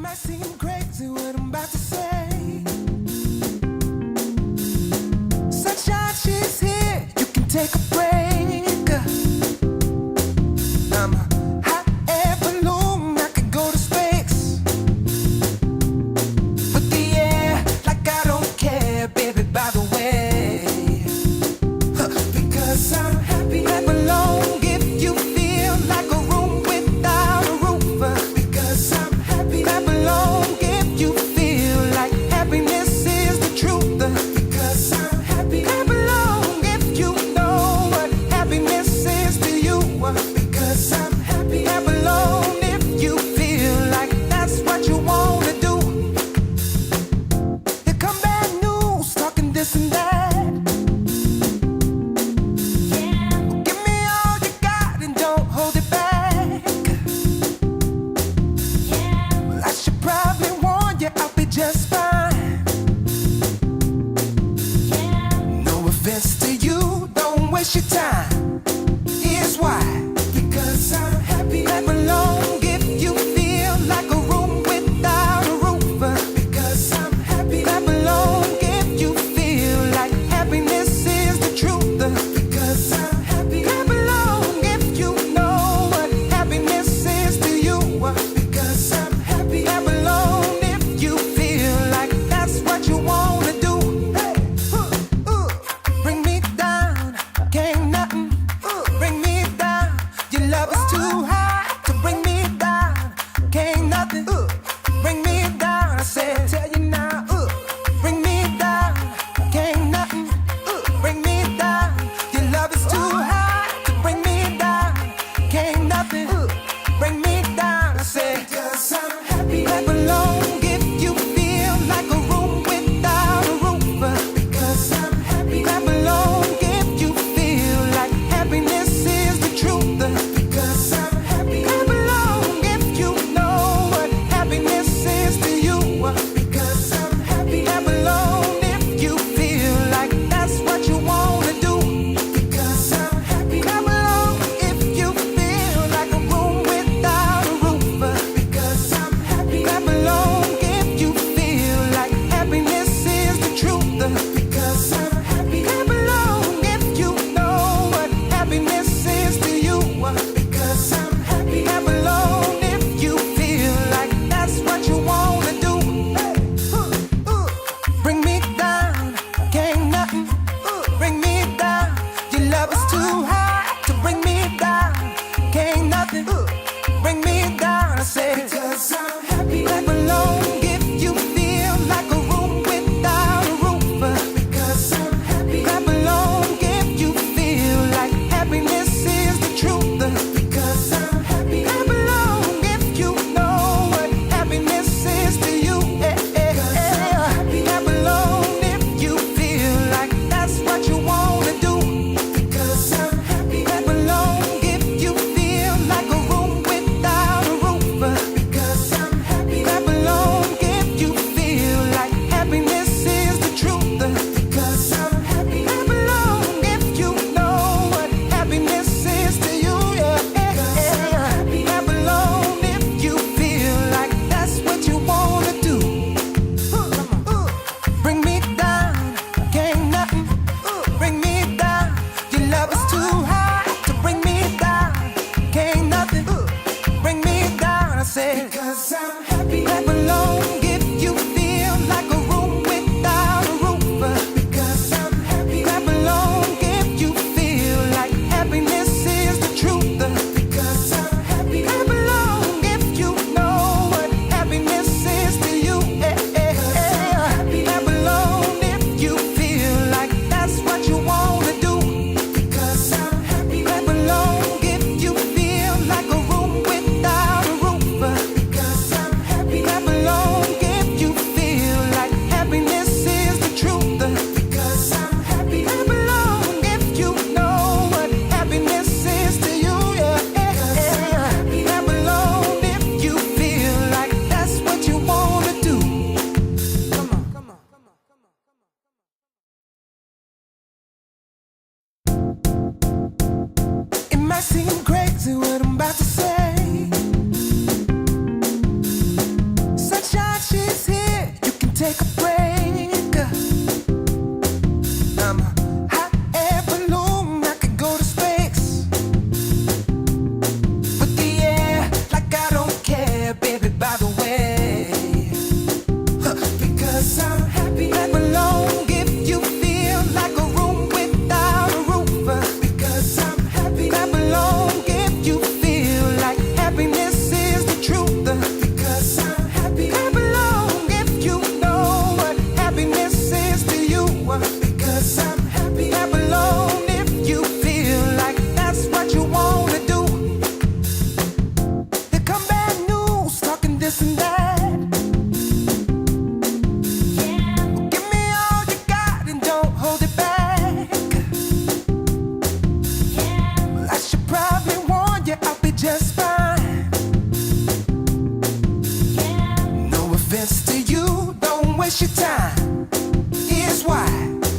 might seem crazy what I'm about to say. Sunshine, she's here. You can take a break. I'm a hot air balloon. I could go to space with the air like I don't care, baby. By the way, because I'm happy. Clap along if you feel like a room without a roof. Because I'm happy. Clap along if you feel like happiness is the truth. Because I'm happy. Clap along if you know what happiness is to you. Because I'm happy. Clap along if you feel like that's what you wanna do. Here come bad news, talking this and that. Give me all you got and don't hold it back. Well, I should probably warn you, I'll be just fine. No offense to you, don't waste your time. Here's why. Because I'm happy. Clap along if you feel like a room without a roof. Because I'm happy. Clap along if you feel like happiness is the truth. Because I'm happy. Clap along if you know what happiness is to you. Because I'm happy. Clap along if you feel like that's what you wanna do. Hey, bring me down, can't nothing bring me down. Your love is too high to bring me down. Can't nothing bring me down. I said, tell you now, bring me down. Can't nothing bring me down. Your love is too high to bring me down. Can't nothing bring me down. I said, because I'm happy. Clap along if you feel like a room without a roof. Because I'm happy. Clap along if you feel like happiness is the truth. Because I'm happy. Clap along if you know what happiness is to you. Because I'm happy. Clap along if you feel like that's what you wanna do. Because I'm happy. Clap along if you feel like a room without a roof. Because I'm happy. Clap along if you feel like happiness is the truth. Because I'm happy. Clap along if you know what happiness is to you. Because I'm happy. Clap along if you feel like that's what you wanna do. Hey, bring me down, can't nothing bring me down. Your love is too high to bring me down. Can't nothing bring me down. I said, because I'm happy. Clap along if you feel like a room without a roof. Because I'm happy. Clap along if you feel like happiness is the truth. Because I'm happy. Clap along if you know what happiness is to you. Because I'm happy. Clap along if you feel like that's what you wanna do. Because I'm happy. Clap along if you feel like a room without a roof. Because I'm happy. Clap along if you feel like happiness is the truth. Because I'm happy. Clap along if you know what happiness is to you. Because I'm happy. Clap along if you feel like that's what you wanna do. Bring me down, can't nothing bring me down. Your love is too high to bring me down. Can't nothing bring me down. I said, because I'm happy. Clap along if you feel like a room without a roof. Because I'm happy. Clap along if you feel like happiness is the truth. Because I'm happy. Clap along if you know what happiness is to you. Because I'm happy. Clap along if you feel like that's what you wanna do. Because I'm happy. Clap along if you feel like a room without a roof. Because I'm happy. Clap waste your time. Here's why.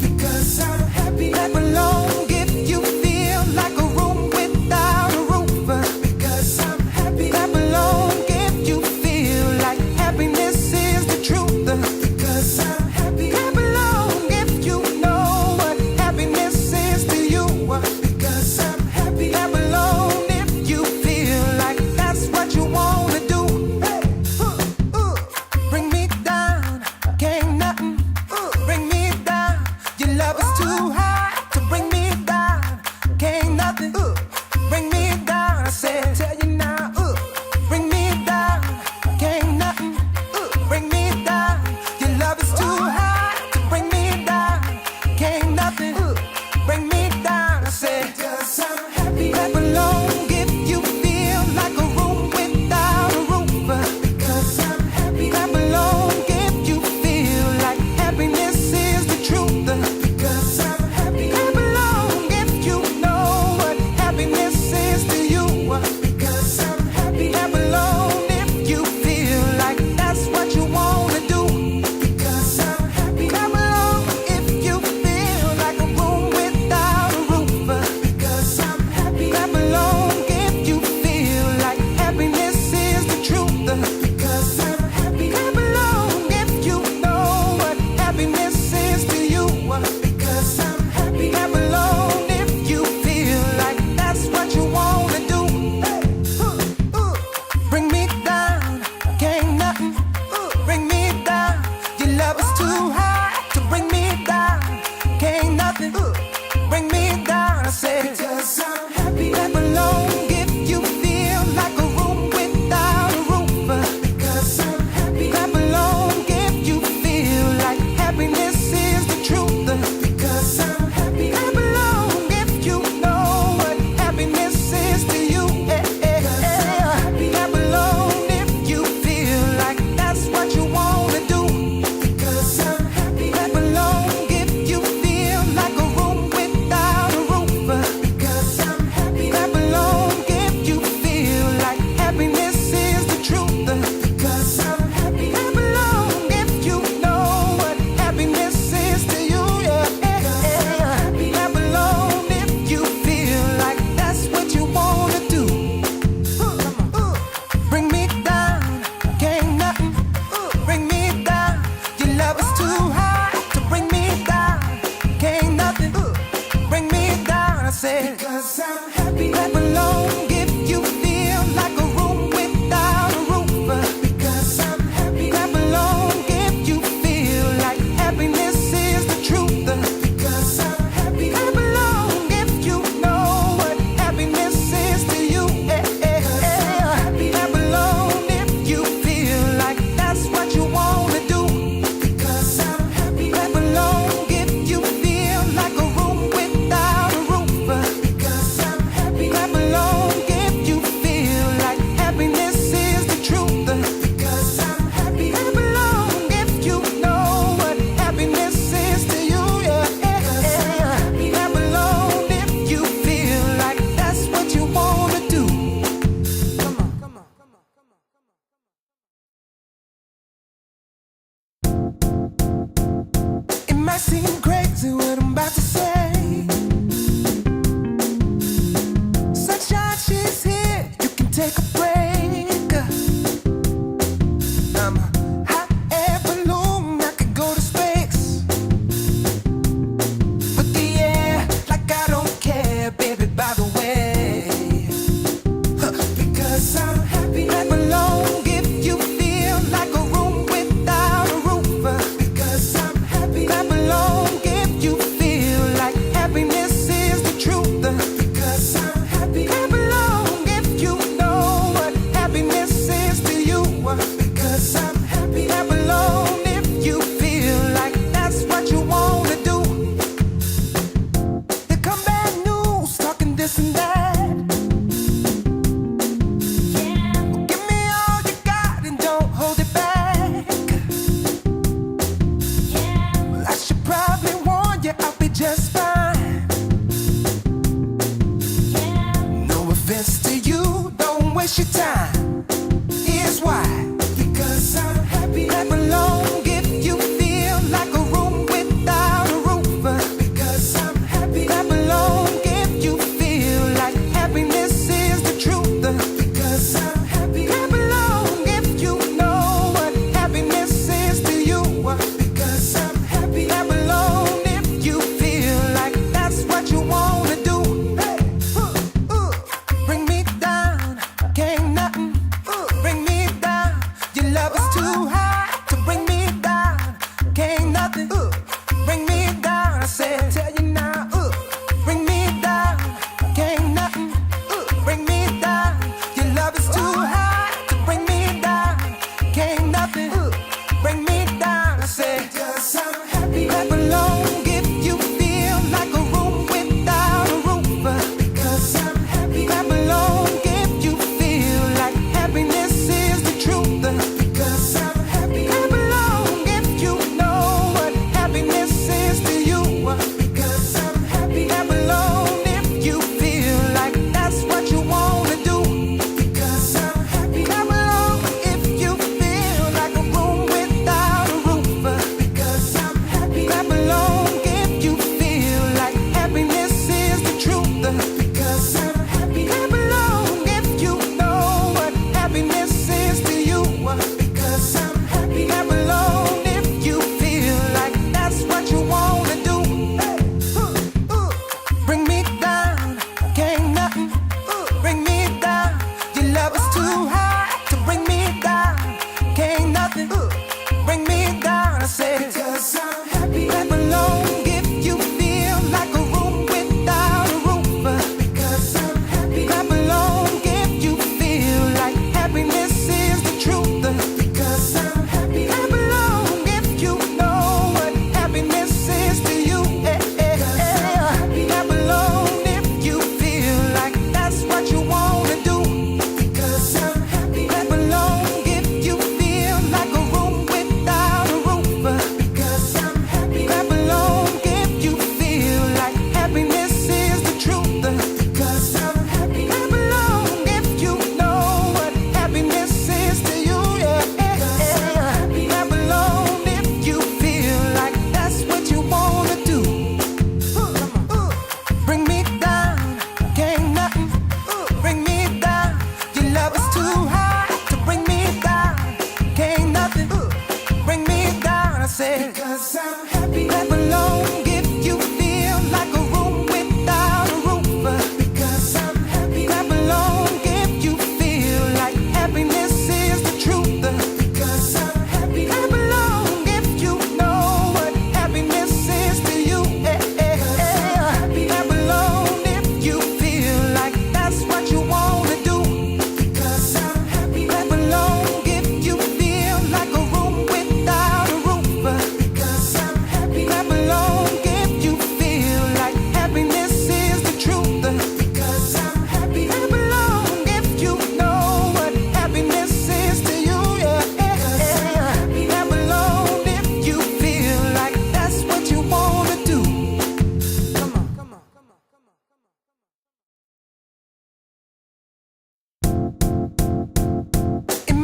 Because I'm happy. Clap along if you feel like a room without a roof. Because I'm happy. Clap along if you feel like happiness is the truth. Because I'm happy. Clap along if you know what happiness is to you. Because I'm happy. Clap along if you feel like that's what you wanna do. Hey, bring me down. Can't nothing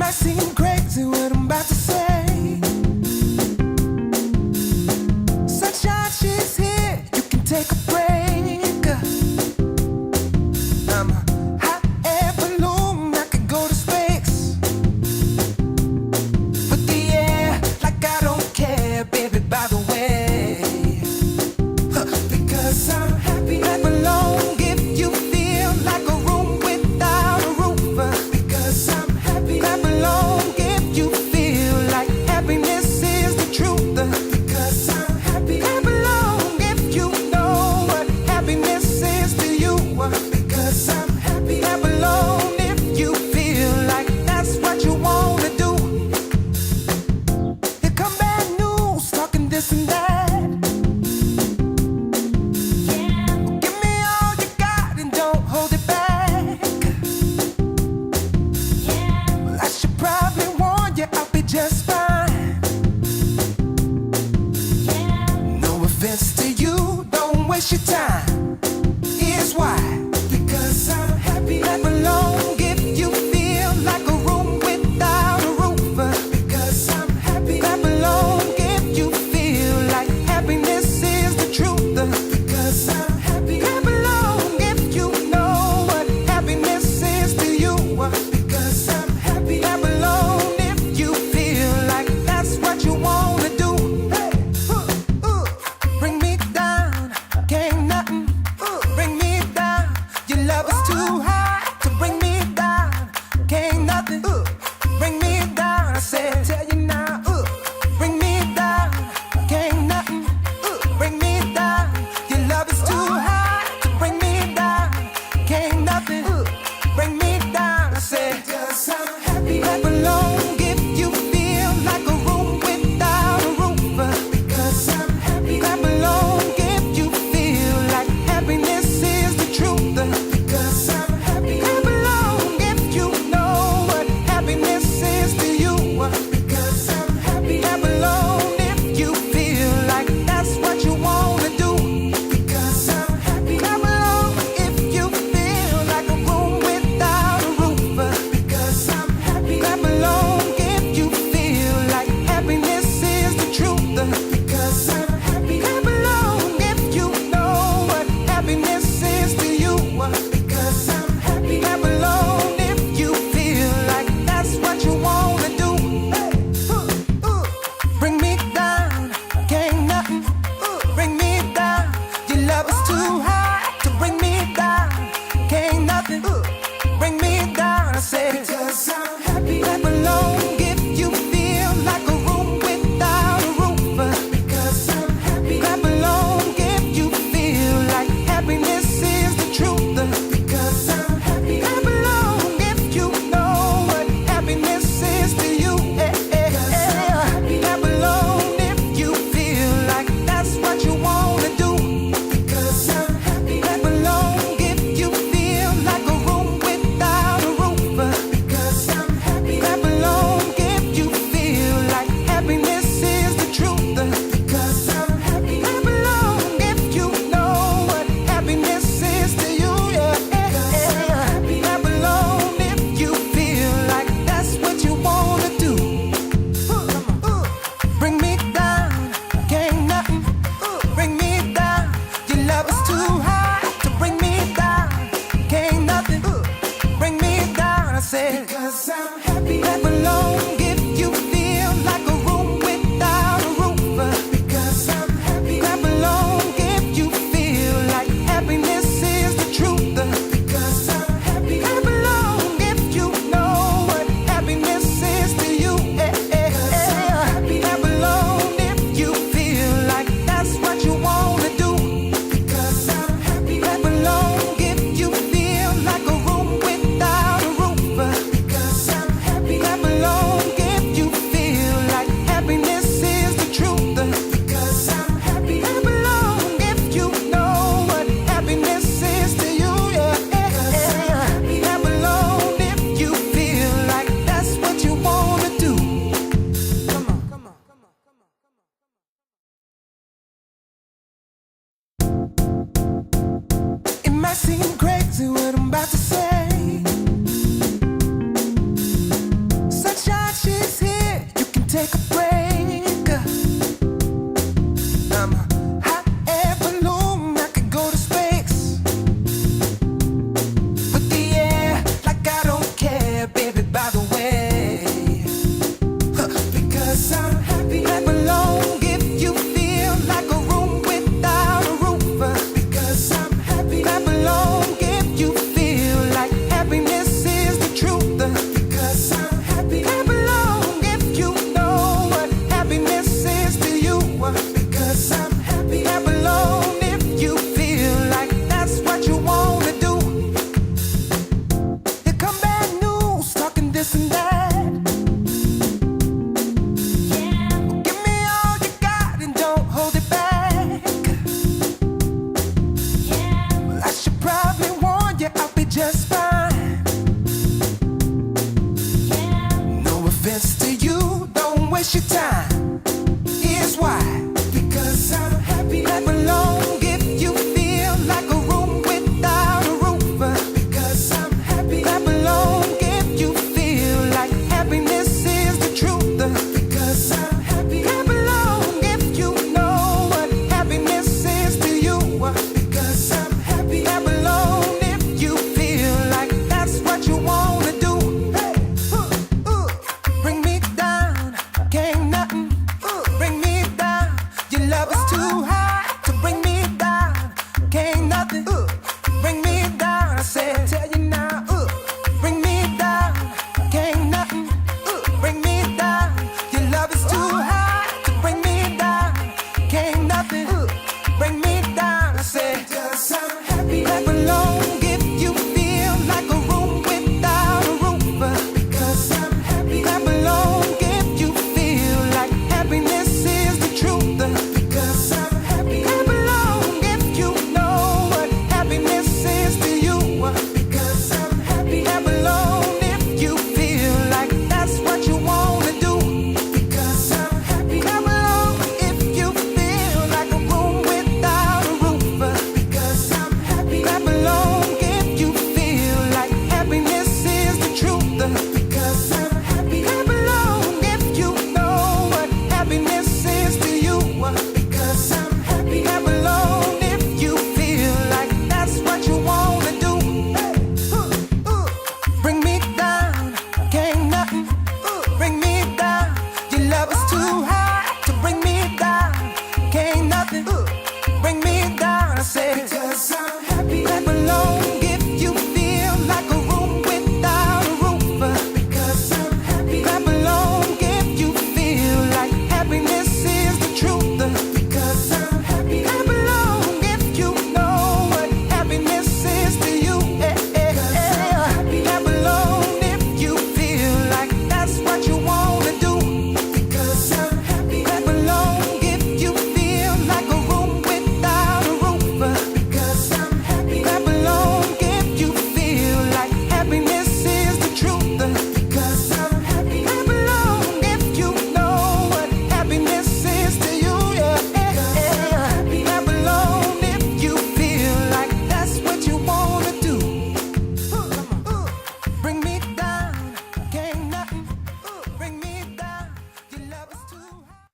might seem crazy what I'm about to say. Sunshine, she's here. You can take a break. I'm a hot air balloon. I could go to space with the air like I don't care, baby. By the way, because I'm happy. I belong. If you feel like a room without a roof, because I'm happy. I belong. If you feel like happiness is the truth, because I'm happy. I belong. If you know what happiness is to you, because I'm happy. I belong. If you feel like that's what you wanna do. Here come bad news, talking this and that. Give me all you got and don't hold it back. Well, I should probably warn you, I'll be just fine. No offense to you, don't waste your time. Here's why. Because I'm happy. I belong. If you feel like a room without a roof, because I'm happy. I belong. If you feel like happiness is the truth, because I'm happy. I belong. If you know what happiness is to you, because I'm happy. I belong. If you feel like that's what you wanna do. Hey, bring me down, can't nothing bring me down. Your love is too high to bring me down. Can't nothing bring me down. I said, tell you now, bring me down. Can't nothing bring me down. Your love is too high to bring me down. Can't nothing bring me down. I said, because I'm happy. I belong. If you feel like a room without a roof, because I'm happy. I belong. If you feel like happiness is the truth, because I'm happy. I belong. If you know what happiness is to you, because I'm happy. I belong. If you feel like that's what you wanna do, because I'm happy. I belong. If you feel like a room without a roof, because I'm happy. I belong. If you feel like happiness is the truth, because I'm happy. I belong. If you know what happiness is to you, because I'm happy. I belong. If you feel like that's what you wanna do. Hey, bring me down, can't nothing bring me down. Your love is too high to bring me down. Can't nothing bring me down. I said, because I'm happy. I belong. If you feel like a room without a roof, because I'm happy. I belong. If you feel like happiness is the truth, because I'm happy. I belong. If you know what happiness is to you, because I'm happy. I belong. If you feel like that's what you wanna do, because I'm happy. I belong. If you feel like a room without a roof, because I'm happy. I belong. If you feel like happiness is the truth, because I'm happy. I belong. If you know what happiness is to you, because I'm happy. I belong. If you feel like that's what you wanna do. Bring me down, can't nothing bring me down. Your love is too high to bring me down. Can't nothing bring me down. I said, because I'm happy. I belong. If you feel like a room without a roof, because I'm happy. I belong. If you feel like happiness is the truth, because I'm happy. I belong. If you know what happiness is to you, because I'm happy. I belong. If you feel like that's what you wanna do, because I'm happy. I belong. If you feel like a room without a roof, because I'm happy. I belong. If you feel like happiness is the truth, because I'm happy. I belong. If you know what happiness is to you, because I'm happy. I belong. If you feel like that's what you wanna do. Come on, come on, come on, come on, come on. It might seem crazy what I'm about to say. Such offense to you, don't waste your time.